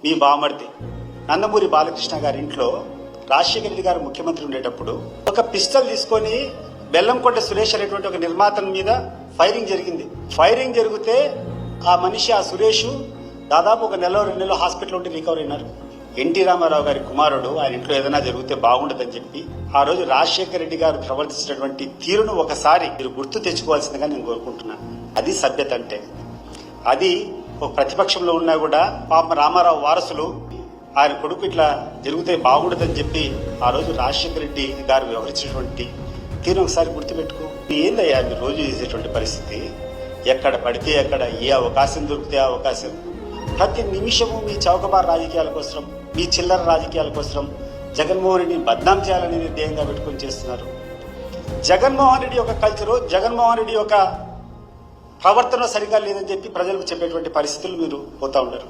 మీ బామర్ది నందమూరి బాలకృష్ణ గారి ఇంట్లో రాజశేఖర రెడ్డి గారు ముఖ్యమంత్రి ఉండేటప్పుడు ఒక పిస్టల్ తీసుకొని బెల్లంకొండ సురేష్ అనేటువంటి ఒక నిర్మాత మీద ఫైరింగ్ జరిగింది. ఫైరింగ్ జరిగితే ఆ మనిషి ఆ సురేష్ దాదాపు ఒక నెల 2 నెలలు హాస్పిటల్ ఉండి రికవర్ అయినారు. ఎన్టీ రామారావు గారి కుమారుడు ఆయన ఇంట్లో ఏదైనా జరిగితే బాగుండదని చెప్పి ఆ రోజు రాజశేఖర రెడ్డి గారు ప్రవర్తించినటువంటి తీరును ఒకసారి మీరు గుర్తు తెచ్చుకోవాల్సిందిగా నేను కోరుకుంటున్నాను. అది సభ్యత అంటే. అది ఒక ప్రతిపక్షంలో ఉన్నా కూడా పాప రామారావు వారసులు ఆయన కొడుకు ఇట్లా జరిగితే బాగుండదని చెప్పి ఆ రోజు రాజశేఖర రెడ్డి గారు వ్యవహరించినటువంటి తీరు ఒకసారి గుర్తుపెట్టుకో. ఏందయ్యా మీరు రోజు చేసేటువంటి పరిస్థితి? ఎక్కడ పడితే ఎక్కడ ఏ అవకాశం దొరికితే ఆ అవకాశం, ప్రతి నిమిషము మీ చౌకబార్ రాజకీయాల కోసం, మీ చిల్లర రాజకీయాల కోసం జగన్మోహన్ రెడ్డిని బద్నాం చేయాలని ధ్యేయంగా పెట్టుకొని చేస్తున్నారు. జగన్మోహన్ రెడ్డి యొక్క కల్చరు, జగన్మోహన్ రెడ్డి యొక్క ప్రవర్తన సరిగా లేదని చెప్పి ప్రజలకు చెప్పేటువంటి పరిస్థితులు మీరు పోతా ఉన్నారు.